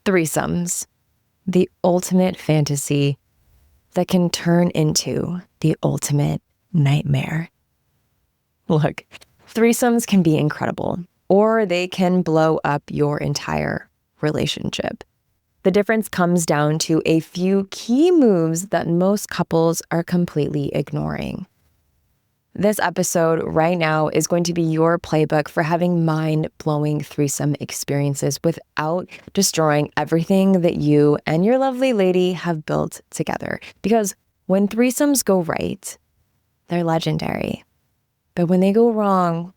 Threesomes, the ultimate fantasy that can turn into the ultimate nightmare. Look, threesomes can be incredible, or they can blow up your entire relationship. The difference comes down to a few key moves that most couples are completely ignoring. This episode right now is going to be your playbook for having mind-blowing threesome experiences without destroying everything that you and your lovely lady have built together. Because when threesomes go right, they're legendary. But when they go wrong,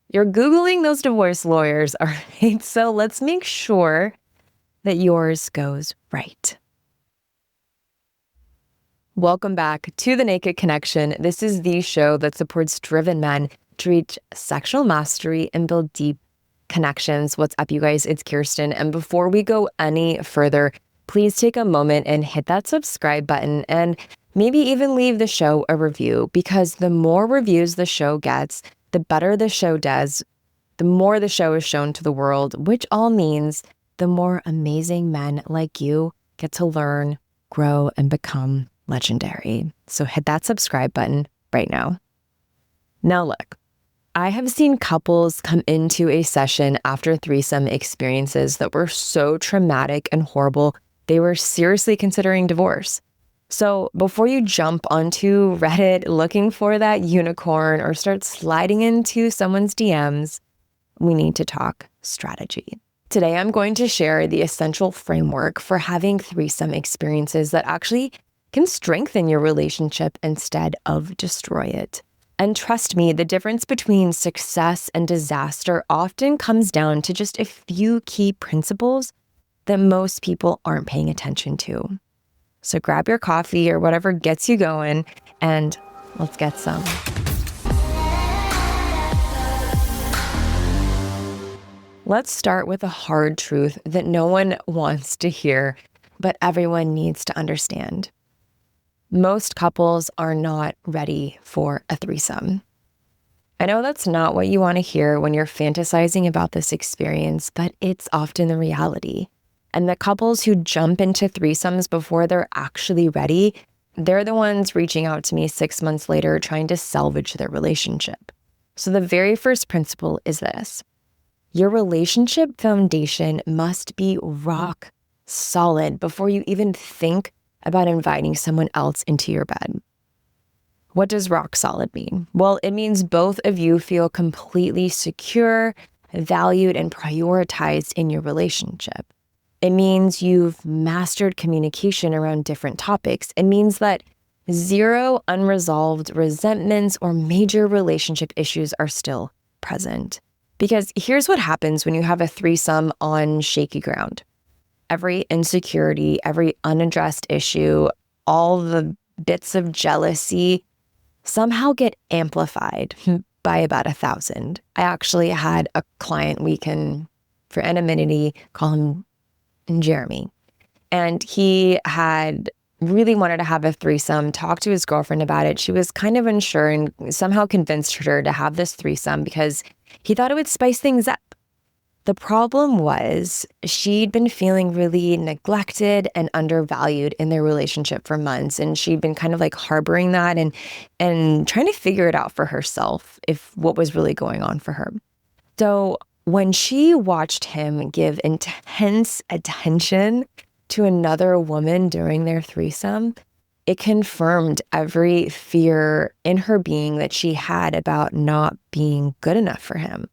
you're Googling those divorce lawyers, all right? So let's make sure that yours goes right. Welcome back to The Naked Connection. This is the show that supports driven men to reach sexual mastery and build deep connections. What's up, you guys? It's Kirsten. And before we go any further, please take a moment and hit that subscribe button and maybe even leave the show a review, because the more reviews the show gets, the better the show does, the more the show is shown to the world, which all means the more amazing men like you get to learn, grow, and become legendary. So hit that subscribe button right now. Now look, I have seen couples come into a session after threesome experiences that were so traumatic and horrible, they were seriously considering divorce. So before you jump onto Reddit looking for that unicorn or start sliding into someone's DMs, we need to talk strategy. Today, I'm going to share the essential framework for having threesome experiences that actually can strengthen your relationship instead of destroy it. And trust me, the difference between success and disaster often comes down to just a few key principles that most people aren't paying attention to. So grab your coffee or whatever gets you going, and let's get some. Let's start with a hard truth that no one wants to hear, but everyone needs to understand. Most couples are not ready for a threesome. I know that's not what you want to hear when you're fantasizing about this experience, but it's often the reality. And the couples who jump into threesomes before they're actually ready, they're the ones reaching out to me 6 months later trying to salvage their relationship. So the very first principle is this: your relationship foundation must be rock solid before you even think about inviting someone else into your bed. What does rock solid mean? Well, it means both of you feel completely secure, valued, and prioritized in your relationship. It means you've mastered communication around different topics. It means that zero unresolved resentments or major relationship issues are still present. Because here's what happens when you have a threesome on shaky ground. Every insecurity, every unaddressed issue, all the bits of jealousy somehow get amplified by about 1,000. I actually had a client, we can, for anonymity, call him Jeremy. And he had really wanted to have a threesome, talked to his girlfriend about it. She was kind of unsure and somehow convinced her to have this threesome because he thought it would spice things up. The problem was she'd been feeling really neglected and undervalued in their relationship for months. And she'd been kind of like harboring that and trying to figure it out for herself, if what was really going on for her. So when she watched him give intense attention to another woman during their threesome, it confirmed every fear in her being that she had about not being good enough for him.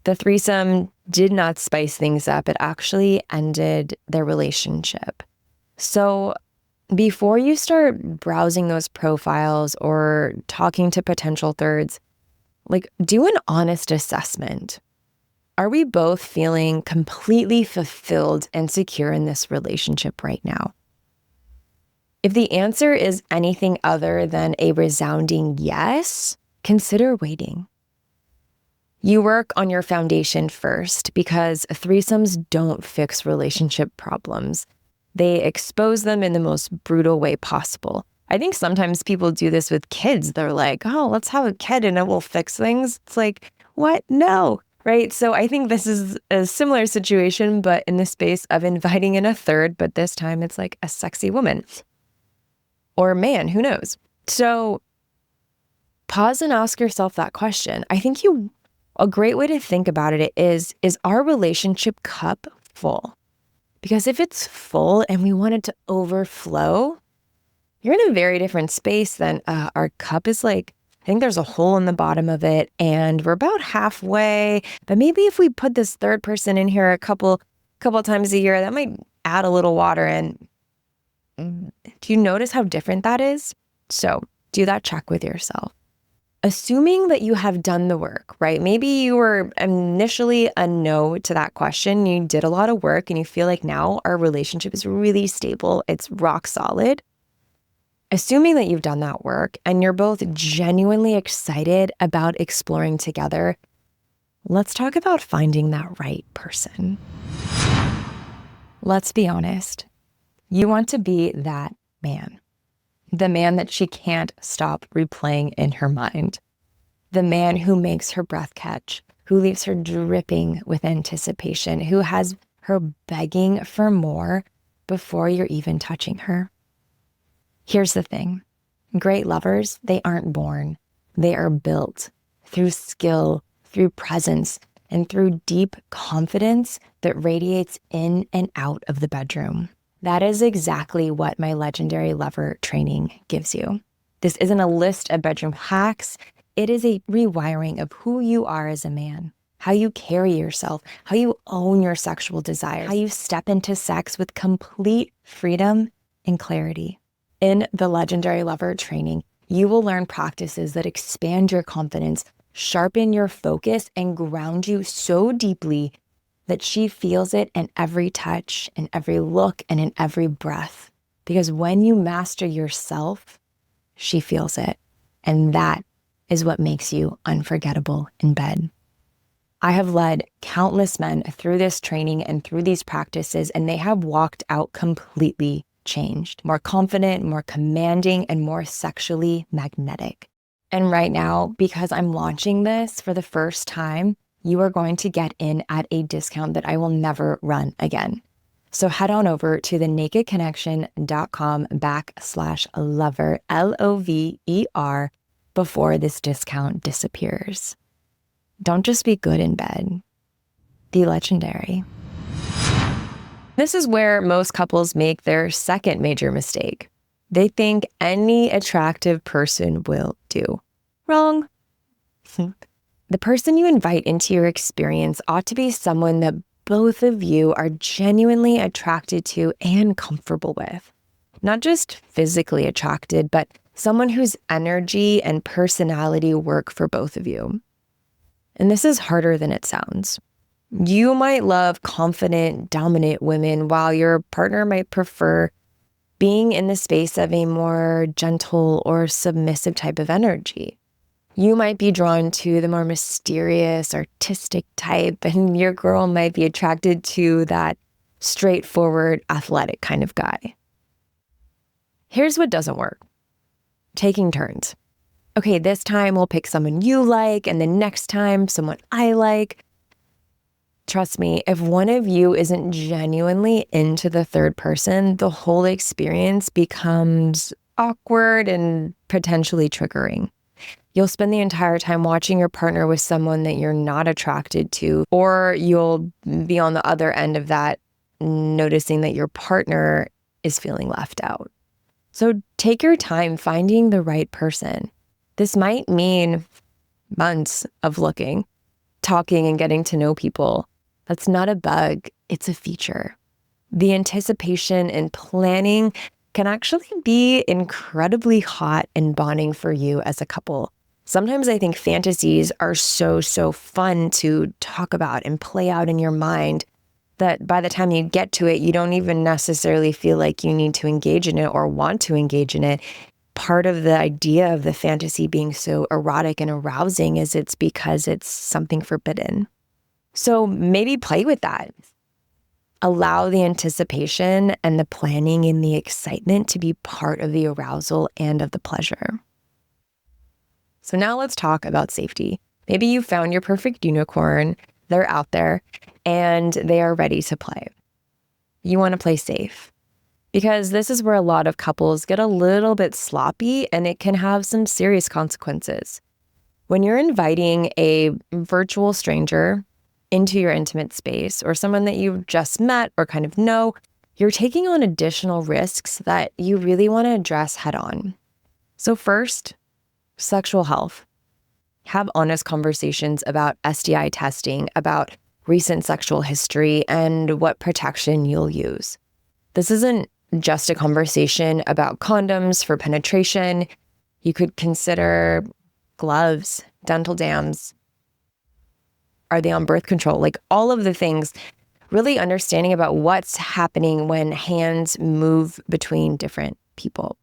The threesome did not spice things up. It actually ended their relationship. So before you start browsing those profiles or talking to potential thirds, do an honest assessment. Are we both feeling completely fulfilled and secure in this relationship right now? If the answer is anything other than a resounding yes, consider waiting. You work on your foundation first because threesomes don't fix relationship problems. They expose them in the most brutal way possible. I think sometimes people do this with kids. They're like, oh, let's have a kid and it will fix things. It's like, what? No. right? So I think this is a similar situation, but in the space of inviting in a third, but this time it's like a sexy woman or man, who knows? So pause and ask yourself that question. I think a great way to think about it is our relationship cup full? Because if it's full and we want it to overflow, you're in a very different space than our cup is like, I think there's a hole in the bottom of it and we're about halfway. But maybe if we put this third person in here a couple times a year, that might add a little water in. Do you notice how different that is? So do that check with yourself. Assuming that you have done the work, right? Maybe you were initially a no to that question. You did a lot of work and you feel like now our relationship is really stable. It's rock solid. Assuming that you've done that work and you're both genuinely excited about exploring together, let's talk about finding that right person. Let's be honest. You want to be that man. The man that she can't stop replaying in her mind. The man who makes her breath catch, who leaves her dripping with anticipation, who has her begging for more before you're even touching her. Here's the thing. Great lovers, they aren't born. They are built through skill, through presence, and through deep confidence that radiates in and out of the bedroom. That is exactly what my Legendary Lover training gives you. This isn't a list of bedroom hacks. It is a rewiring of who you are as a man, how you carry yourself, how you own your sexual desires, how you step into sex with complete freedom and clarity. In the Legendary Lover training, you will learn practices that expand your confidence, sharpen your focus, and ground you so deeply that she feels it in every touch, in every look, and in every breath. Because when you master yourself, she feels it. And that is what makes you unforgettable in bed. I have led countless men through this training and through these practices, and they have walked out completely changed, more confident, more commanding, and more sexually magnetic. And right now, because I'm launching this for the first time, you are going to get in at a discount that I will never run again. So head on over to thenakedconnection.com/lover, LOVER, before this discount disappears. Don't just be good in bed. Be legendary. This is where most couples make their second major mistake. They think any attractive person will do. Wrong. The person you invite into your experience ought to be someone that both of you are genuinely attracted to and comfortable with. Not just physically attracted, but someone whose energy and personality work for both of you. And this is harder than it sounds. You might love confident, dominant women, while your partner might prefer being in the space of a more gentle or submissive type of energy. You might be drawn to the more mysterious, artistic type, and your girl might be attracted to that straightforward, athletic kind of guy. Here's what doesn't work. Taking turns. Okay, this time we'll pick someone you like, and the next time someone I like. Trust me, if one of you isn't genuinely into the third person, the whole experience becomes awkward and potentially triggering. You'll spend the entire time watching your partner with someone that you're not attracted to, or you'll be on the other end of that, noticing that your partner is feeling left out. So take your time finding the right person. This might mean months of looking, talking, and getting to know people. That's not a bug, it's a feature. The anticipation and planning can actually be incredibly hot and bonding for you as a couple. Sometimes I think fantasies are so fun to talk about and play out in your mind that by the time you get to it, you don't even necessarily feel like you need to engage in it or want to engage in it. Part of the idea of the fantasy being so erotic and arousing is it's because it's something forbidden. So maybe play with that. Allow the anticipation and the planning and the excitement to be part of the arousal and of the pleasure. So now let's talk about safety, Maybe you found your perfect unicorn. They're out there and they are ready to play. You want to play safe because this is where a lot of couples get a little bit sloppy and it can have some serious consequences. When you're inviting a virtual stranger into your intimate space or someone that you've just met or kind of know, you're taking on additional risks that you really want to address head on. So first, sexual health. Have honest conversations about STI testing, about recent sexual history, and what protection you'll use. This isn't just a conversation about condoms for penetration. You could consider gloves, dental dams. Are they on birth control? Like all of the things, really understanding about what's happening when hands move between different people.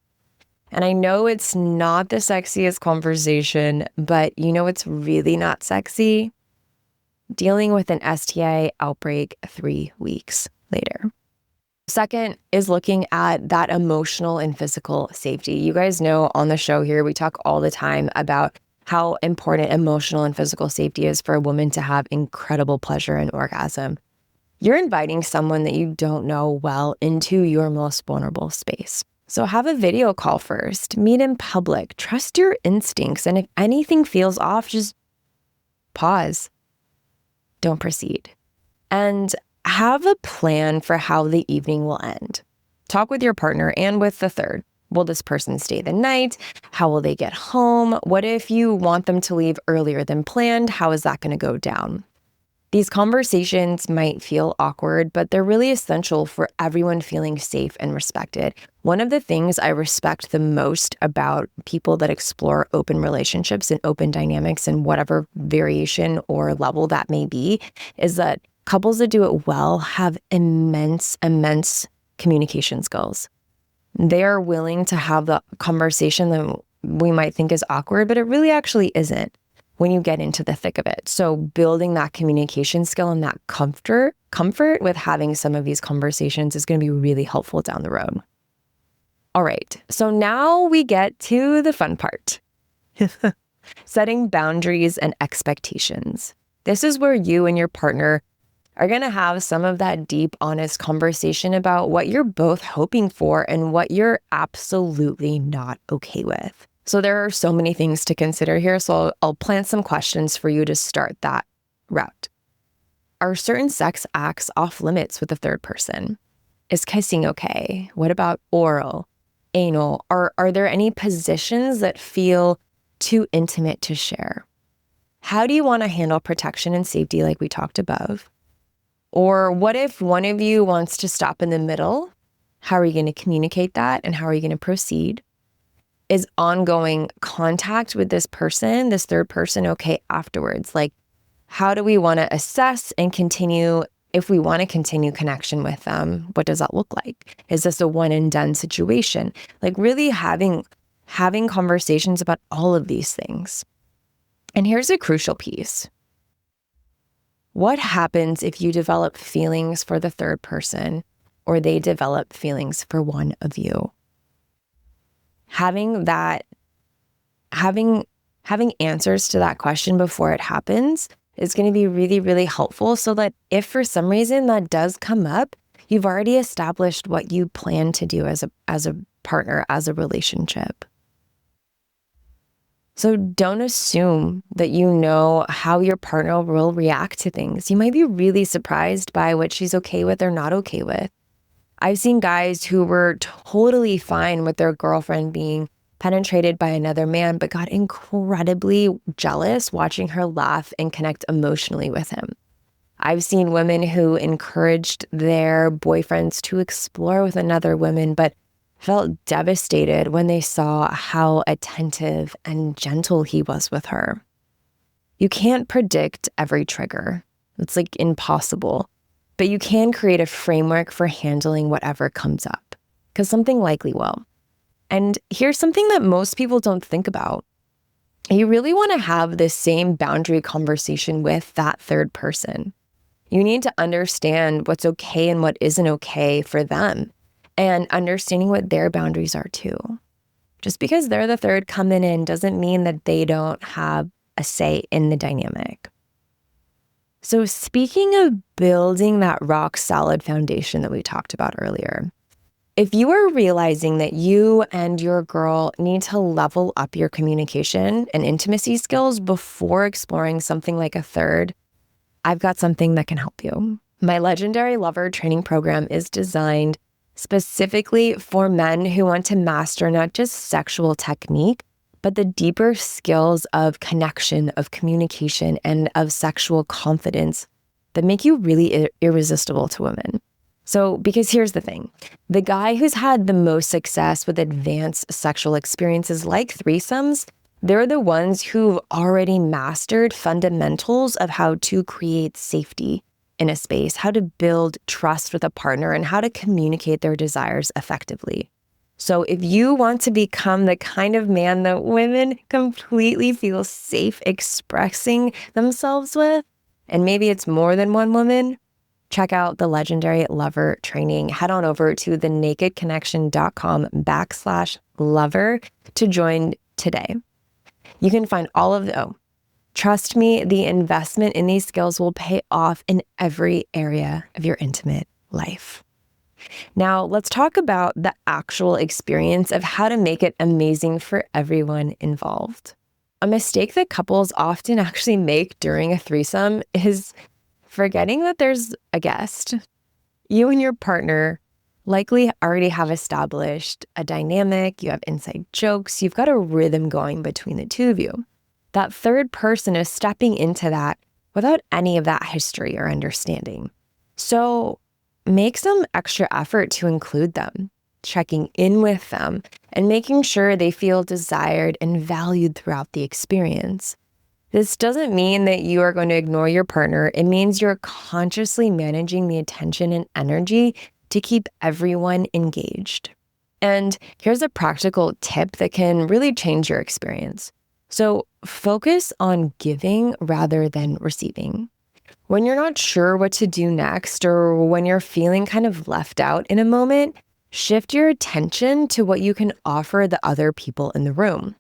And I know it's not the sexiest conversation, but you know it's really not sexy? Dealing with an STI outbreak 3 weeks later. Second is looking at that emotional and physical safety. You guys know on the show here, we talk all the time about how important emotional and physical safety is for a woman to have incredible pleasure and orgasm. You're inviting someone that you don't know well into your most vulnerable space. So have a video call first, meet in public, trust your instincts, and if anything feels off, just pause. Don't proceed. And have a plan for how the evening will end. Talk with your partner and with the third. Will this person stay the night? How will they get home? What if you want them to leave earlier than planned? How is that going to go down? These conversations might feel awkward, but they're really essential for everyone feeling safe and respected. One of the things I respect the most about people that explore open relationships and open dynamics in whatever variation or level that may be is that couples that do it well have immense communication skills. They are willing to have the conversation that we might think is awkward, but it really actually isn't when you get into the thick of it. So building that communication skill and that comfort with having some of these conversations is going to be really helpful down the road. All right, so now we get to the fun part. Setting boundaries and expectations. This is where you and your partner are going to have some of that deep, honest conversation about what you're both hoping for and what you're absolutely not okay with. So there are so many things to consider here, so I'll plant some questions for you to start that route. Are certain sex acts off limits with the third person? Is kissing okay? What about oral, anal? Are there any positions that feel too intimate to share? How do you want to handle protection and safety like we talked above? Or what if one of you wants to stop in the middle? How are you going to communicate that and how are you going to proceed? Is ongoing contact with this person, this third person, okay afterwards? Like, how do we want to assess and continue, if we want to continue connection with them, what does that look like? Is this a one and done situation? Like really having conversations about all of these things. And here's a crucial piece. What happens if you develop feelings for the third person or they develop feelings for one of you? Having answers to that question before it happens is going to be really, really helpful so that if for some reason that does come up, you've already established what you plan to do as a partner, as a relationship. So don't assume that you know how your partner will react to things. You might be really surprised by what she's okay with or not okay with. I've seen guys who were totally fine with their girlfriend being penetrated by another man, but got incredibly jealous watching her laugh and connect emotionally with him. I've seen women who encouraged their boyfriends to explore with another woman, but felt devastated when they saw how attentive and gentle he was with her. You can't predict every trigger. It's like impossible. But you can create a framework for handling whatever comes up, because something likely will. And here's something that most people don't think about. You really want to have the same boundary conversation with that third person. You need to understand what's okay and what isn't okay for them, and understanding what their boundaries are too. Just because they're the third coming in doesn't mean that they don't have a say in the dynamic. So speaking of building that rock solid foundation that we talked about earlier, if you are realizing that you and your girl need to level up your communication and intimacy skills before exploring something like a third, I've got something that can help you. My Legendary Lover training program is designed specifically for men who want to master not just sexual technique, but the deeper skills of connection, of communication, and of sexual confidence that make you really irresistible to women. So, because here's the thing, the guy who's had the most success with advanced sexual experiences like threesomes, they're the ones who've already mastered fundamentals of how to create safety in a space, how to build trust with a partner, and how to communicate their desires effectively. So if you want to become the kind of man that women completely feel safe expressing themselves with, and maybe it's more than one woman, check out the Legendary Lover training. Head on over to thenakedconnection.com/lover to join today. You can find all of the, trust me, the investment in these skills will pay off in every area of your intimate life. Now, let's talk about the actual experience of how to make it amazing for everyone involved. A mistake that couples often actually make during a threesome is forgetting that there's a guest. You and your partner likely already have established a dynamic, you have inside jokes, you've got a rhythm going between the two of you. That third person is stepping into that without any of that history or understanding. So make some extra effort to include them, checking in with them, and making sure they feel desired and valued throughout the experience. This doesn't mean that you are going to ignore your partner. It means you're consciously managing the attention and energy to keep everyone engaged. And here's a practical tip that can really change your experience. So focus on giving rather than receiving. When you're not sure what to do next, or when you're feeling kind of left out in a moment, shift your attention to what you can offer the other people in the room.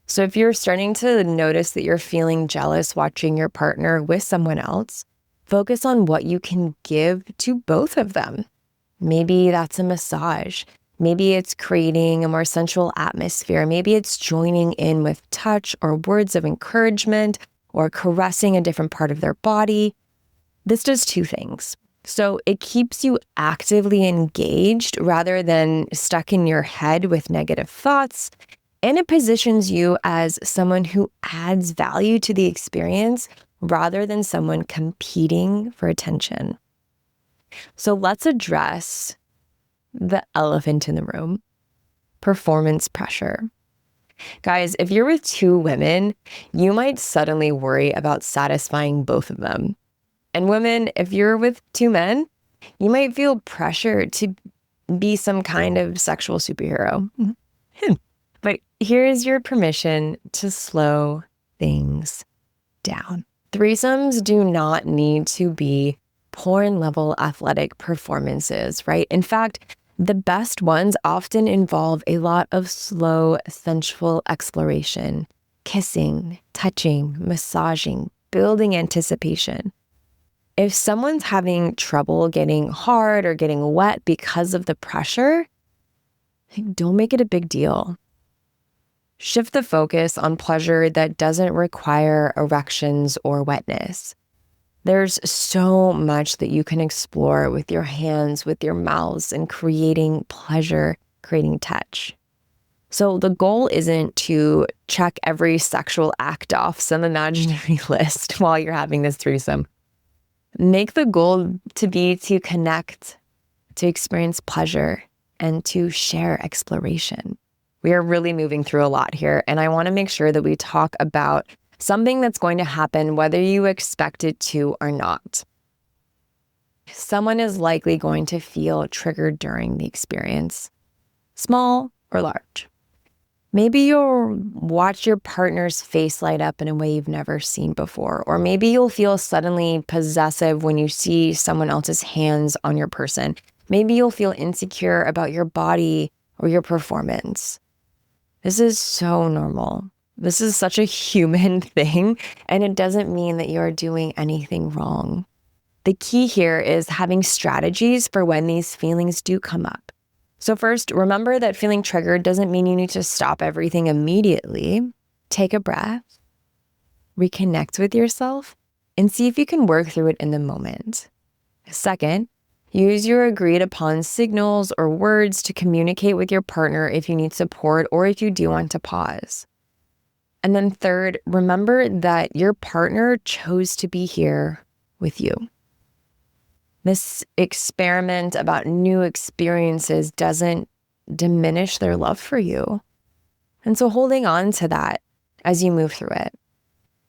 So if you're starting to notice that you're feeling jealous watching your partner with someone else, focus on what you can give to both of them. Maybe that's a massage. Maybe it's creating a more sensual atmosphere. Maybe it's joining in with touch or words of encouragement or caressing a different part of their body. This does two things. So it keeps you actively engaged rather than stuck in your head with negative thoughts. And it positions you as someone who adds value to the experience rather than someone competing for attention. So let's address the elephant in the room, performance pressure. Guys, if you're with two women, you might suddenly worry about satisfying both of them. And women, if you're with two men, you might feel pressure to be some kind of sexual superhero. But here's your permission to slow things down. Threesomes do not need to be porn-level athletic performances, right? In fact, the best ones often involve a lot of slow, sensual exploration, kissing, touching, massaging, building anticipation. If someone's having trouble getting hard or getting wet because of the pressure, don't make it a big deal. Shift the focus on pleasure that doesn't require erections or wetness. There's so much that you can explore with your hands, with your mouths, and creating pleasure, creating touch. So the goal isn't to check every sexual act off some imaginary list while you're having this threesome. Make the goal to be to connect, to experience pleasure, and to share exploration. We are really moving through a lot here, and I want to make sure that we talk about something that's going to happen whether you expect it to or not. Someone is likely going to feel triggered during the experience, small or large. Maybe you'll watch your partner's face light up in a way you've never seen before, or maybe you'll feel suddenly possessive when you see someone else's hands on your person. Maybe you'll feel insecure about your body or your performance. This is so normal. This is such a human thing, and it doesn't mean that you're doing anything wrong. The key here is having strategies for when these feelings do come up. So first, remember that feeling triggered doesn't mean you need to stop everything immediately. Take a breath, reconnect with yourself, and see if you can work through it in the moment. Second, use your agreed upon signals or words to communicate with your partner if you need support or if you do want to pause. And then third, remember that your partner chose to be here with you. This experiment about new experiences doesn't diminish their love for you. And so holding on to that as you move through it.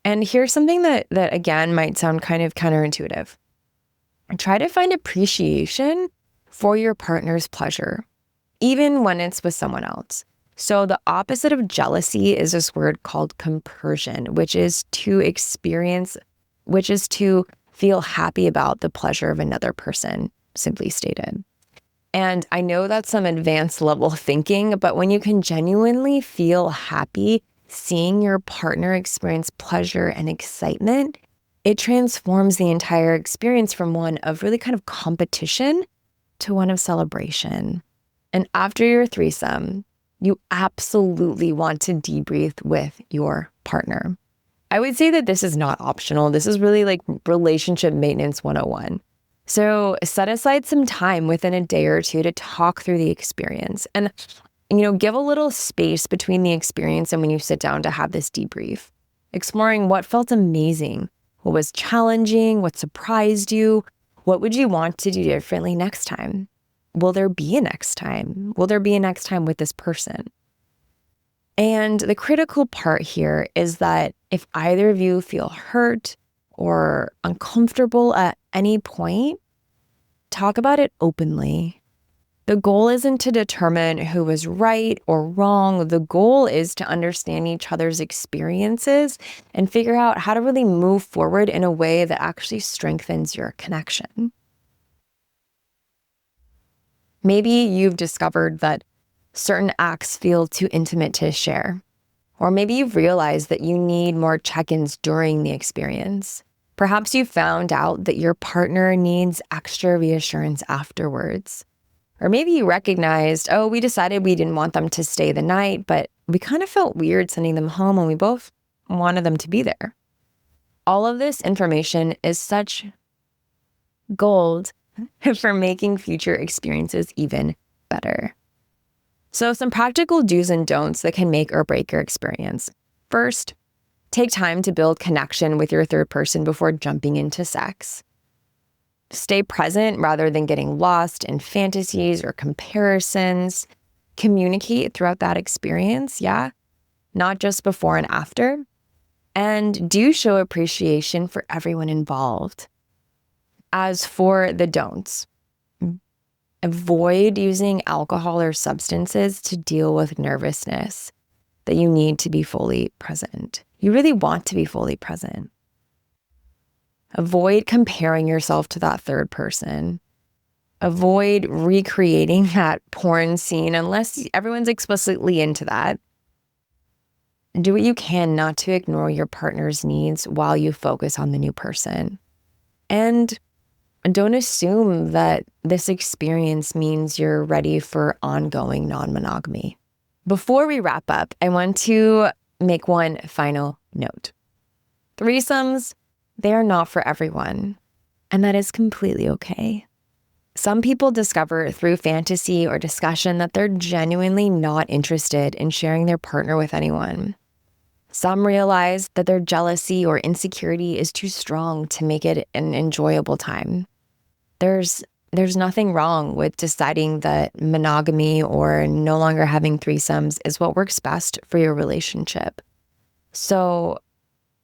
And here's something that again might sound kind of counterintuitive. Try to find appreciation for your partner's pleasure, even when it's with someone else. So the opposite of jealousy is this word called compersion, which is to feel happy about the pleasure of another person, simply stated. And I know that's some advanced level thinking, but when you can genuinely feel happy seeing your partner experience pleasure and excitement, it transforms the entire experience from one of really kind of competition to one of celebration. And after your threesome, you absolutely want to debrief with your partner. I would say that this is not optional. This is really like relationship maintenance 101. So set aside some time within a day or two to talk through the experience and, give a little space between the experience and when you sit down to have this debrief, exploring what felt amazing, what was challenging, what surprised you, what would you want to do differently next time? Will there be a next time? Will there be a next time with this person? And the critical part here is that if either of you feel hurt or uncomfortable at any point, talk about it openly. The goal isn't to determine who was right or wrong. The goal is to understand each other's experiences and figure out how to really move forward in a way that actually strengthens your connection. Maybe you've discovered that certain acts feel too intimate to share. Or maybe you've realized that you need more check-ins during the experience. Perhaps you found out that your partner needs extra reassurance afterwards. Or maybe you recognized, we decided we didn't want them to stay the night, but we kind of felt weird sending them home and we both wanted them to be there. All of this information is such gold for making future experiences even better. So some practical do's and don'ts that can make or break your experience. First, take time to build connection with your third person before jumping into sex. Stay present rather than getting lost in fantasies or comparisons. Communicate throughout that experience, not just before and after. And do show appreciation for everyone involved. As for the don'ts, avoid using alcohol or substances to deal with nervousness that you need to be fully present. You really want to be fully present. Avoid comparing yourself to that third person. Avoid recreating that porn scene unless everyone's explicitly into that. Do what you can not to ignore your partner's needs while you focus on the new person. And don't assume that this experience means you're ready for ongoing non-monogamy. Before we wrap up, I want to make one final note. Threesomes, they are not for everyone, and that is completely okay. Some people discover through fantasy or discussion that they're genuinely not interested in sharing their partner with anyone. Some realize that their jealousy or insecurity is too strong to make it an enjoyable time. There's nothing wrong with deciding that monogamy or no longer having threesomes is what works best for your relationship. So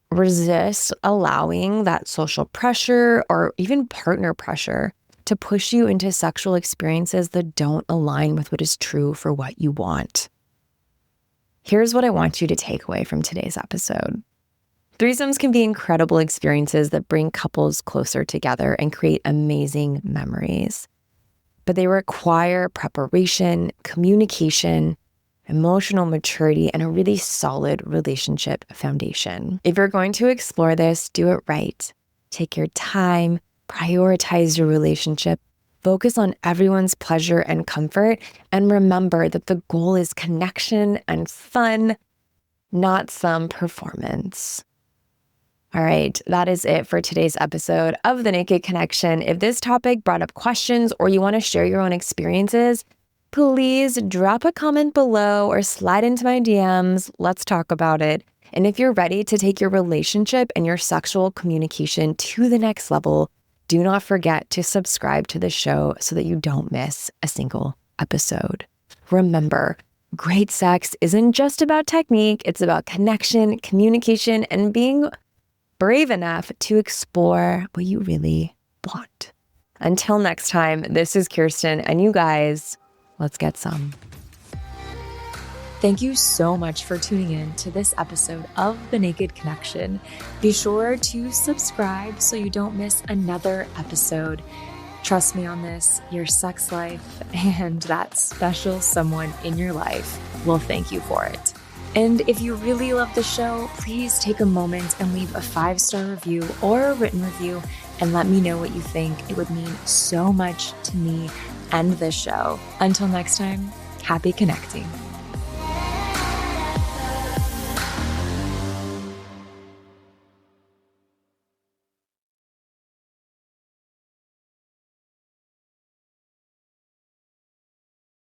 resist allowing that social pressure or even partner pressure to push you into sexual experiences that don't align with what is true for what you want. Here's what I want you to take away from today's episode. Threesomes can be incredible experiences that bring couples closer together and create amazing memories. But they require preparation, communication, emotional maturity, and a really solid relationship foundation. If you're going to explore this, do it right. Take your time, prioritize your relationship, focus on everyone's pleasure and comfort, and remember that the goal is connection and fun, not some performance. All right, that is it for today's episode of The Naked Connection. If this topic brought up questions or you want to share your own experiences, please drop a comment below or slide into my DMs. Let's talk about it. And if you're ready to take your relationship and your sexual communication to the next level, do not forget to subscribe to the show so that you don't miss a single episode. Remember, great sex isn't just about technique. It's about connection, communication, and being brave enough to explore what you really want. Until next time, this is Kirsten, and you guys, let's get some. Thank you so much for tuning in to this episode of The Naked Connection. Be sure to subscribe so you don't miss another episode. Trust me on this, your sex life and that special someone in your life will thank you for it. And if you really love the show, please take a moment and leave a 5-star review or a written review and let me know what you think. It would mean so much to me and this show. Until next time, happy connecting.